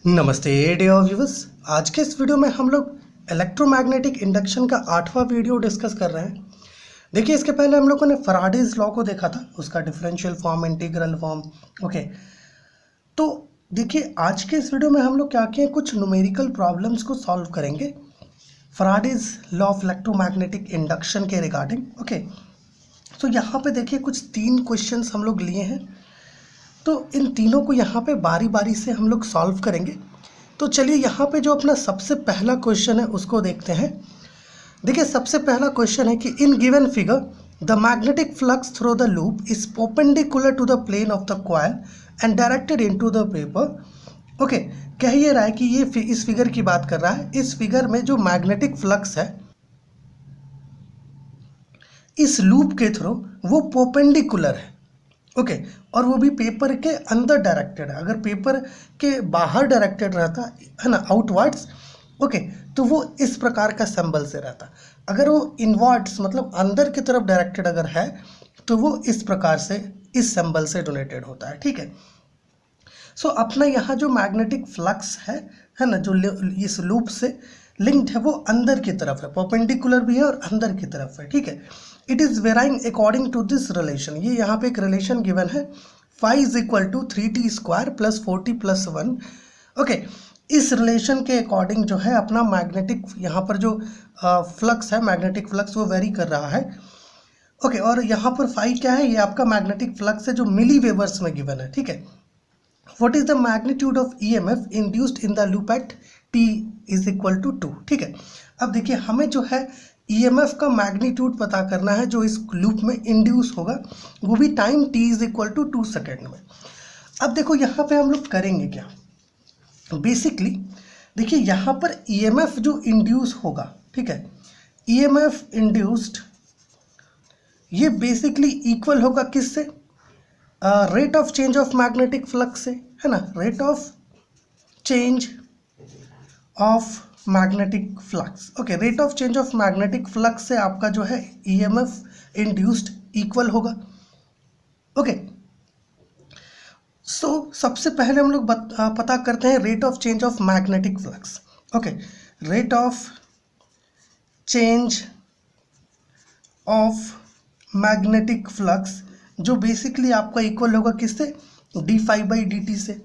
नमस्ते dear viewers. आज के इस वीडियो में हम लोग इलेक्ट्रोमैग्नेटिक इंडक्शन का 8वां वीडियो डिस्कस कर रहे हैं। देखिए, इसके पहले हम लोगों ने फैराडेज लॉ को देखा था, उसका differential form, integral form. Okay, तो देखिए आज के इस वीडियो में हम लोग क्या किए, कुछ न्यूमेरिकल प्रॉब्लम्स को सॉल्व करेंगे Faraday's law of electromagnetic induction के रिगार्डिंग। ओके, तो यहाँ पे देखिए कुछ 3 क्वेश्चंस हम लोग लिए हैं, तो इन तीनों को यहाँ पे बारी बारी से हम लोग सॉल्व करेंगे। तो चलिए यहाँ पे जो अपना सबसे पहला क्वेश्चन है उसको देखते हैं। देखिए सबसे पहला क्वेश्चन है कि in given figure the magnetic flux through the loop is perpendicular to the plane of the coil and directed into the paper. Okay, कह ये रहा है कि ये इस फिगर की बात कर रहा है। इस फिगर में जो मैग्नेटिक फ्लक्स है इस लूप के थ्रू वो परपेंडिकुलर है। ओके, और वो भी पेपर के अंदर डायरेक्टेड है। अगर पेपर के बाहर डायरेक्टेड रहता है ना, आउटवर्ड्स, ओके, तो वो इस प्रकार का सिंबल से रहता। अगर वो इनवर्ड्स मतलब अंदर की तरफ डायरेक्टेड अगर है तो वो इस प्रकार से इस सिंबल से डोनेटेड होता है। ठीक है, सो अपना यहाँ जो मैग्नेटिक फ्लक्स है ना, जो इस लूप से लिंक्ड है वो अंदर की तरफ है, परपेंडिकुलर भी है और अंदर की तरफ है। ठीक है, it is varying according to this relation. ये यहाँ पे एक रिलेशन गिवन है, phi is equal to 3t square plus 4t plus 1। Okay, इस रिलेशन के अकॉर्डिंग जो है अपना मैग्नेटिक यहाँ पर जो फ्लक्स है, मैग्नेटिक फ्लक्स वो वेरी कर रहा है। ओके, और यहाँ पर phi क्या है, ये आपका मैग्नेटिक फ्लक्स है जो मिली वेवर्स में गिवन है। ठीक है, what is the magnitude of EMF induced in the loop at t is equal to 2। ठीक है, अब देखिए हमें जो है EMF का मैग्नीट्यूड पता करना है जो इस लूप में इंड्यूस होगा, वो भी time t is equal to 2 second में। अब देखो यहाँ पे हम लोग करेंगे क्या, बेसिकली देखिए यहाँ पर EMF जो इंड्यूस होगा, ठीक है, EMF इंड्यूस्ड ये बेसिकली इक्वल होगा किससे, rate of change of magnetic flux से, है ना, rate of change of magnetic flux. Okay, rate of change of magnetic flux से आपका जो है EMF इंड्यूस्ड इक्वल होगा। ओके, सो सबसे पहले हम लोग पता करते हैं rate of change of magnetic flux. Okay, rate of change of magnetic flux जो बेसिकली आपका इक्वल होगा किससे, d∅dt से।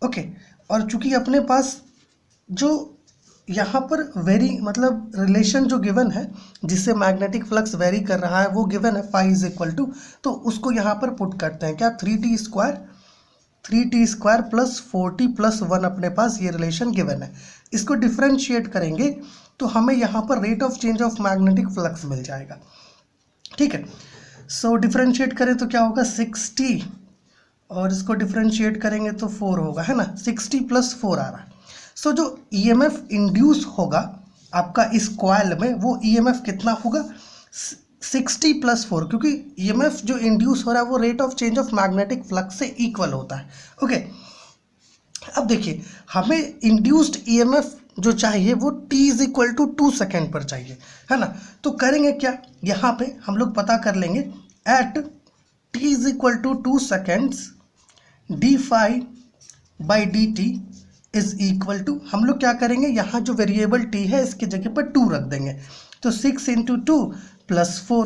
ओके, और चूंकि अपने पास जो यहाँ पर वेरी मतलब रिलेशन जो गिवन है जिससे मैग्नेटिक फ्लक्स वेरी कर रहा है वो गिवन है phi इज इक्वल टू, तो उसको यहाँ पर पुट करते हैं क्या, 3t square plus 4t plus 1 अपने पास ये रिलेशन गिवन है। इसको डिफ्रेंशिएट करेंगे तो हमें यहाँ पर rate of change of magnetic flux मिल जाएगा। ठीक है, सो डिफ्रेंशिएट करें तो क्या होगा 60, और इसको डिफ्रेंशिएट करेंगे तो 4 होगा, है ना, 60 प्लस 4 आ रहा है। सो जो EMF इंड्यूस होगा आपका इस कॉइल में वो EMF कितना होगा, 60 प्लस 4, क्योंकि EMF जो इंड्यूस हो रहा है वो rate of change of magnetic flux से इक्वल होता है। ओके, अब देखिए हमें इंड्यूस्ड EMF जो चाहिए वो t is equal to 2 second पर चाहिए, है ना। तो करेंगे क्या, यहाँ पे हम लोग पता कर लेंगे at t is equal to 2 seconds d∅dt is equal to, हम लोग क्या करेंगे, यहाँ जो वेरिएबल t है इसके जगह पर 2 रख देंगे, तो 6 इंटू 2 प्लस 4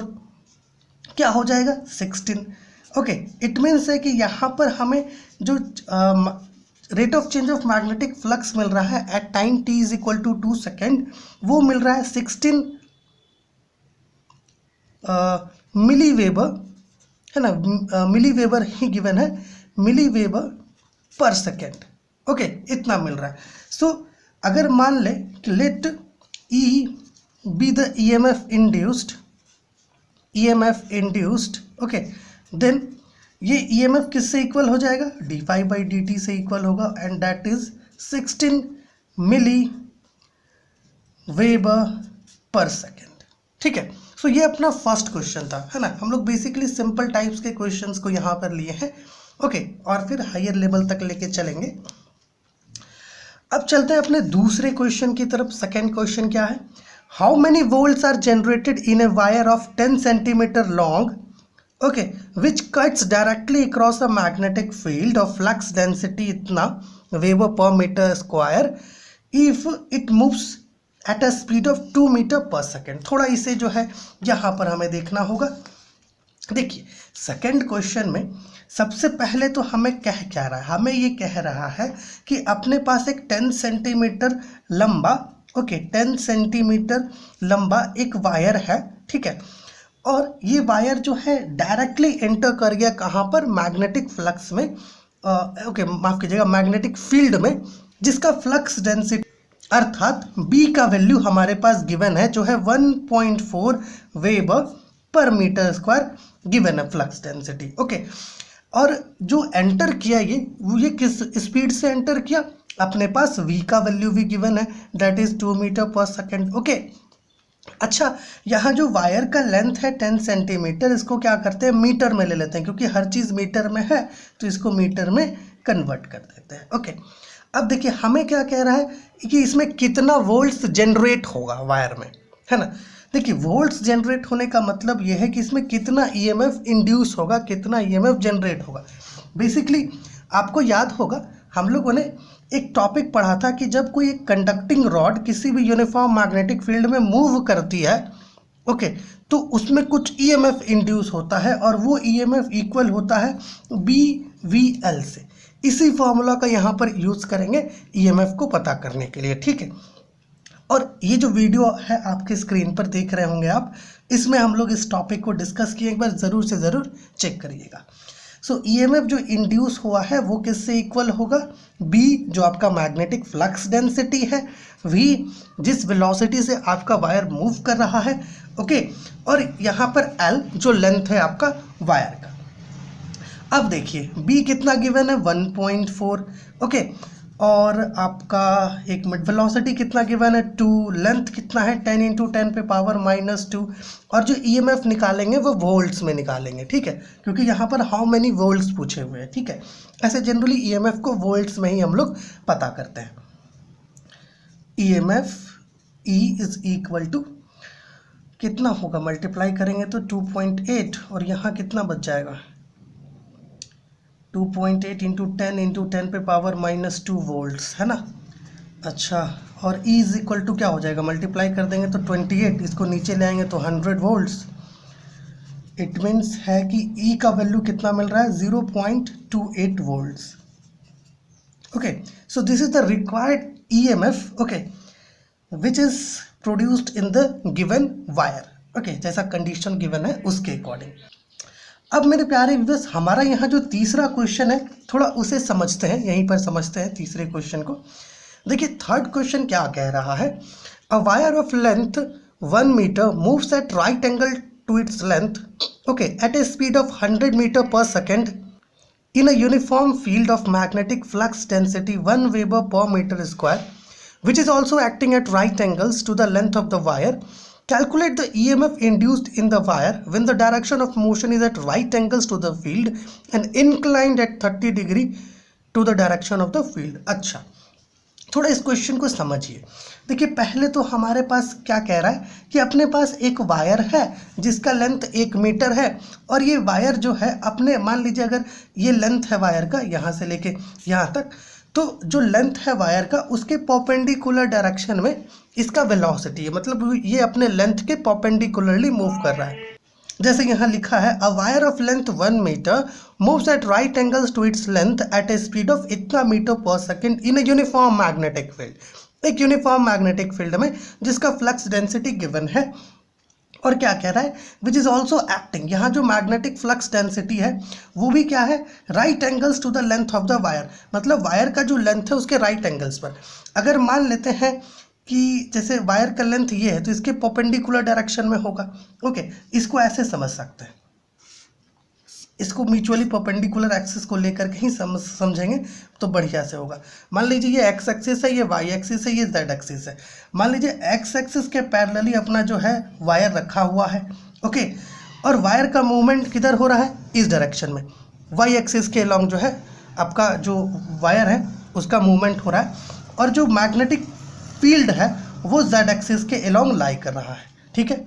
क्या हो जाएगा 16। ओके, इट मीन्स है कि यहाँ पर हमें जो rate of change of magnetic flux मिल रहा है at time t is equal to 2 second, वो मिल रहा है 16 मिली वेबर, है ना, मिली वेबर ही गिवन है, milli weber per second. Okay, इतना मिल रहा है। सो अगर मान ले कि let E be the EMF induced, okay, then ये EMF किससे इक्वल हो जाएगा, d∅dt से इक्वल होगा, and that is 16 milli weber per second. ठीक है, सो ये अपना फर्स्ट क्वेश्चन था, है ना। हम लोग बेसिकली सिंपल टाइप्स के क्वेश्चंस को यहाँ पर लिए हैं। ओके, और फिर हायर लेवल तक लेके चलेंगे। अब चलते हैं अपने दूसरे क्वेश्चन की तरफ। सेकेंड क्वेश्चन क्या है, how many volts are generated in a wire of 10 centimetre long, okay, which cuts directly across a magnetic field of flux density इतना weber per metre square if it moves at a speed of 2 metre per second. थोड़ा इसे जो है यहाँ पर हमें देखना होगा। देखिए सेकंड क्वेश्चन में सबसे पहले तो हमें क्या रहा है, हमें ये कह रहा है कि अपने पास एक 10 सेंटीमीटर लंबा 10 सेंटीमीटर लंबा एक वायर है, ठीक है, और ये वायर जो है डायरेक्टली एंटर कर गया कहाँ पर, मैग्नेटिक फ्लक्स में, माफ कीजिएगा, मैग्नेटिक फील्ड में, जिसका फ्लक्स डेंसिटी अर्थात B का वैल्यू हमारे पास गिवन है जो है 1.4 weber per metre square given है फ्लक्स डेंसिटी। ओके, और जो एंटर किया ये किस स्पीड से एंटर किया, अपने पास V का वैल्यू भी गिवन है, that is 2 metre per second. Okay, अच्छा, यहाँ जो वायर का लेंथ है 10 सेंटीमीटर, इसको क्या करते हैं, मीटर में ले लेते हैं, क्योंकि हर चीज़ मीटर में है तो इसको मीटर में कन्वर्ट कर देते हैं। ओके, अब देखिए हमें क्या कह रहा है कि इसमें कितना वोल्ट्स जनरेट होगा वायर में, है ना। देखिए वोल्ट्स जनरेट होने का मतलब यह है कि इसमें कितना ईएमएफ इंड्यूस होगा, कितना ईएमएफ जनरेट होगा। बेसिकली आपको याद होगा हम लोगों ने एक टॉपिक पढ़ा था कि जब कोई एक कंडक्टिंग रॉड किसी भी यूनिफॉर्म मैग्नेटिक फील्ड में मूव करती है, ओके, तो उसमें कुछ ईएमएफ इंड्यूस होता है और वो ईएमएफ इक्वल होता है BVL से। इसी फॉर्मूला का यहाँ पर यूज़ करेंगे ईएमएफ को पता करने के लिए, ठीक है। और ये जो वीडियो है आपके स्क्रीन पर देख रहे होंगे आप, इसमें हम लोग इस टॉपिक को डिस्कस किए, एक बार ज़रूर से ज़रूर चेक करिएगा। सो ईएमएफ जो इंड्यूस हुआ है वो किससे इक्वल होगा, B जो आपका मैग्नेटिक फ्लक्स डेंसिटी है, V जिस वेलोसिटी से आपका वायर मूव कर रहा है, ओके, और यहाँ पर L जो लेंथ है आपका वायर का। अब देखिए B कितना गिवन है 1.4, ओके, और आपका एक मिनट वेलोसिटी कितना गिवन है 2, लेंथ कितना है 10 × 10 पे पावर -2, और जो ईएमएफ निकालेंगे वो वोल्ट्स में निकालेंगे, ठीक है, क्योंकि यहाँ पर हाउ मेनी वोल्ट्स पूछे हुए हैं, ठीक है। ऐसे जनरली ईएमएफ को वोल्ट्स में ही हम लोग पता करते हैं। EMF E is equal to कितना होगा, मल्टीप्लाई करेंगे तो 2.8, और यहाँ कितना बच जाएगा 2.8 × 10 × 10 पे पावर -2 वोल्ट्स, है ना। अच्छा, और E इज इक्वल टू क्या हो जाएगा, मल्टीप्लाई कर देंगे तो 28, इसको नीचे ले आएंगे तो 100 वोल्ट्स। इट मीन्स है कि E का वैल्यू कितना मिल रहा है 0.28 volts. Okay, so this is the required EMF, okay, which is produced in the given wire, okay, जैसा कंडीशन गिवन है उसके अकॉर्डिंग। अब मेरे प्यारे व्यूअर्स, हमारा यहाँ जो तीसरा क्वेश्चन है थोड़ा उसे समझते हैं, यहीं पर समझते हैं तीसरे क्वेश्चन को। देखिए थर्ड क्वेश्चन क्या कह रहा है, a wire of length 1 metre moves at right angle to its length, okay, at a speed of 100 metre per second in a uniform field of magnetic flux density 1 weber per metre square, which is also acting at right angles to the length of the wire. Calculate the EMF induced in the wire when the direction of motion is at right angles to the field and inclined at 30 degree to the direction of the field. अच्छा, थोड़ा इस question को समझिए। देखिए पहले तो हमारे पास क्या कह रहा है कि अपने पास एक वायर है जिसका लेंथ 1 मीटर है, और ये वायर जो है अपने, मान लीजिए अगर ये लेंथ है वायर का यहाँ से लेके यहाँ तक, तो जो लेंथ है वायर का उसके परपेंडिकुलर डायरेक्शन में इसका वेलोसिटी है, मतलब ये अपने लेंथ के परपेंडिकुलरली मूव कर रहा है। जैसे यहाँ लिखा है a wire of length 1 metre moves at right angles to its length at a speed of इतना metre per second in a uniform magnetic field, एक यूनिफॉर्म मैग्नेटिक फील्ड में जिसका फ्लक्स डेंसिटी गिवन है। और क्या कह रहा है, विच इज़ ऑल्सो एक्टिंग, यहाँ जो मैग्नेटिक फ्लक्स डेंसिटी है वो भी क्या है, right angles to the length of the wire, मतलब वायर का जो लेंथ है उसके राइट एंगल्स पर। अगर मान लेते हैं कि जैसे वायर का लेंथ ये है तो इसके परपेंडिकुलर डायरेक्शन में होगा, ओके, इसको ऐसे समझ सकते हैं, इसको म्यूचुअली परपेंडिकुलर एक्सिस को लेकर के ही समझेंगे तो बढ़िया से होगा। मान लीजिए ये एक्स एक्सिस है, ये वाई एक्सिस है, ये जेड एक्सिस है। मान लीजिए एक्स एक्सिस के पैरेलली अपना जो है वायर रखा हुआ है, ओके, और वायर का मूवमेंट किधर हो रहा है, इस डायरेक्शन में। वाई एक्सिस के अलॉन्ग जो है आपका जो वायर है उसका मूवमेंट हो रहा है, और जो मैग्नेटिक फील्ड है वो जेड एक्सिस के अलॉन्ग लाई कर रहा है, ठीक है।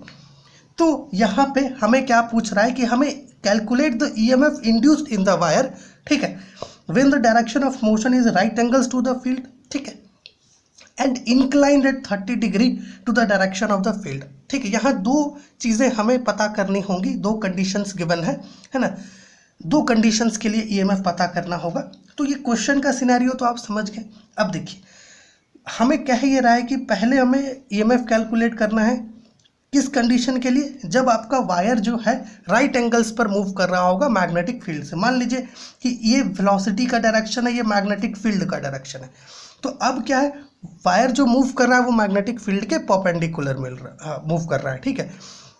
तो यहाँ पे हमें क्या पूछ रहा है कि हमें calculate the EMF induced in the wire, ठीक है। When the direction of motion is right angles to the field, ठीक है, and inclined at 30 degree to the direction of the field, ठीक है। यहाँ दो चीज़ें हमें पता करनी होंगी, दो कंडीशंस गिवन है ना, दो कंडीशंस के लिए ईएमएफ पता करना होगा। तो ये क्वेश्चन का सिनेरियो तो आप समझ गए। अब देखिए हमें कह ये रहा है कि पहले हमें ईएमएफ कैलकुलेट करना है किस कंडीशन के लिए, जब आपका वायर जो है राइट एंगल्स पर मूव कर रहा होगा मैग्नेटिक फील्ड से। मान लीजिए कि ये वेलोसिटी का डायरेक्शन है, ये मैग्नेटिक फील्ड का डायरेक्शन है। तो अब क्या है, वायर जो मूव कर रहा है वो मैग्नेटिक फील्ड के परपेंडिकुलर मूव कर रहा है, ठीक है।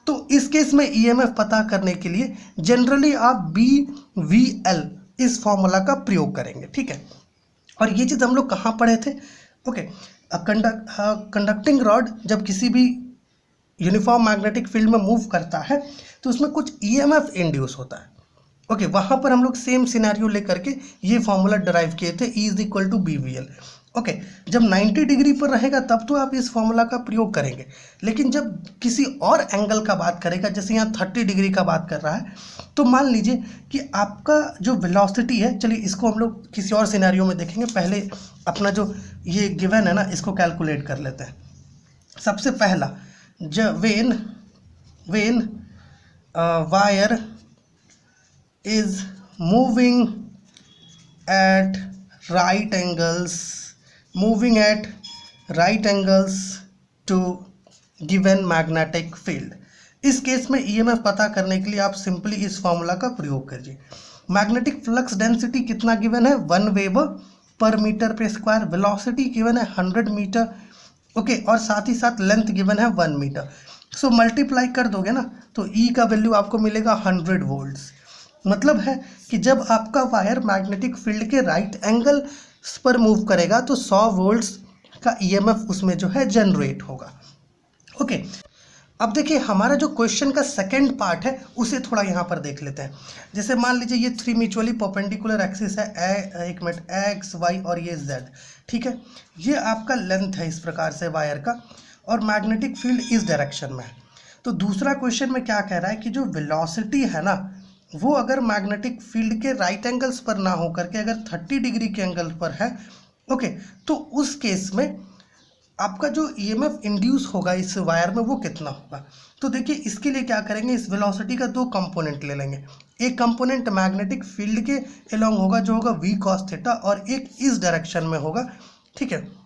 तो इस केस में ईएमएफ पता करने के लिए जनरली आप BVL इस फॉर्मूला का प्रयोग करेंगे, ठीक है। और ये चीज़ हम लोग कहाँ पढ़े थे, ओके, कंडक्टिंग रॉड जब किसी भी यूनिफॉर्म मैग्नेटिक फील्ड में मूव करता है तो उसमें कुछ ईएमएफ इंड्यूस होता है, ओके। वहाँ पर हम लोग सेम सिनेरियो लेकर के ये फॉर्मूला डराइव किए थे, E = BVL, ओके। जब 90 डिग्री पर रहेगा तब तो आप इस फॉर्मूला का प्रयोग करेंगे, लेकिन जब किसी और एंगल का बात करेगा, जैसे यहाँ 30 डिग्री का बात कर रहा है, तो मान लीजिए कि आपका जो वेलोसिटी है, चलिए इसको हम लोग किसी और सिनेरियो में देखेंगे, पहले अपना जो ये गिवन है ना इसको कैलकुलेट कर लेते हैं। सबसे पहला, when wire is moving at right angles to given magnetic field, इस केस में ईएमएफ पता करने के लिए आप सिंपली इस फॉर्मूला का प्रयोग कीजिए। मैग्नेटिक फ्लक्स डेंसिटी कितना गिवन है, 1 वेबर पर मीटर पे स्क्वायर, वेलोसिटी गिवन है 100 मीटर, ओके, और साथ ही साथ लेंथ गिवन है 1 मीटर। सो मल्टीप्लाई कर दोगे ना तो ई का वैल्यू आपको मिलेगा 100 वोल्ट्स। मतलब है कि जब आपका वायर मैग्नेटिक फील्ड के राइट एंगल पर मूव करेगा तो 100 वोल्ट्स का ईएमएफ उसमें जो है जनरेट होगा, ओके। अब देखिए हमारा जो क्वेश्चन का सेकंड पार्ट है उसे थोड़ा यहाँ पर देख लेते हैं। जैसे मान लीजिए ये 3 म्यूचुअली परपेंडिकुलर एक्सिस है, एक मिनट, एक्स वाई और ये जेड, ठीक है। ये आपका लेंथ है इस प्रकार से वायर का, और मैग्नेटिक फील्ड इस डायरेक्शन में है। तो दूसरा क्वेश्चन में क्या कह रहा है कि जो वेलोसिटी है ना वो अगर मैग्नेटिक फील्ड के राइट एंगल्स पर ना हो करके अगर 30 डिग्री के एंगल पर है, ओके, तो उस केस में आपका जो ईएमएफ इंड्यूस होगा इस वायर में वो कितना होगा। तो देखिए इसके लिए क्या करेंगे, इस वेलोसिटी का 2 कंपोनेंट ले लेंगे। एक कंपोनेंट मैग्नेटिक फील्ड के अलोंग होगा जो होगा V cos थीटा, और एक इस डायरेक्शन में होगा, ठीक है,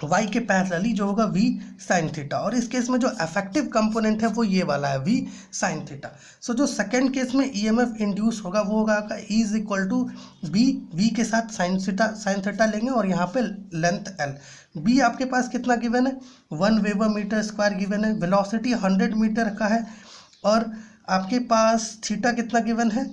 y के पैरेलली जो होगा V sin थीटा, और इस केस में जो इफेक्टिव कंपोनेंट है वो ये वाला है V sin थीटा। सो जो सेकेंड केस में ईएमएफ इंड्यूस होगा वो होगा आपका E = V के साथ sin थीटा लेंगे, और यहाँ पे लेंथ L। B आपके पास कितना गिवन है, 1 वेबर मीटर स्क्वायर गिवन है, वेलोसिटी 100 मीटर का है, और आपके पास थीटा कितना गिवन है,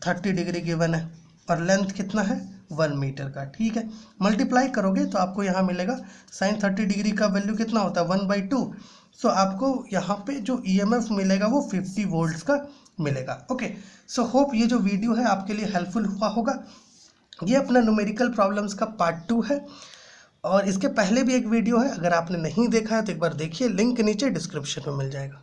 30 डिग्री गिवन है, और लेंथ कितना है, 1 मीटर का, ठीक है। मल्टीप्लाई करोगे तो आपको यहाँ मिलेगा sin 30 डिग्री का वैल्यू कितना होता है, 1/2। सो आपको यहाँ पे जो ईएमएफ मिलेगा वो 50 वोल्ट्स का मिलेगा, ओके। सो होप ये जो वीडियो है आपके लिए हेल्पफुल हुआ होगा। ये अपना न्यूमेरिकल प्रॉब्लम्स का पार्ट 2 है, और इसके पहले भी एक वीडियो है, अगर आपने नहीं देखा है तो एक बार देखिए, लिंक नीचे डिस्क्रिप्शन में मिल जाएगा।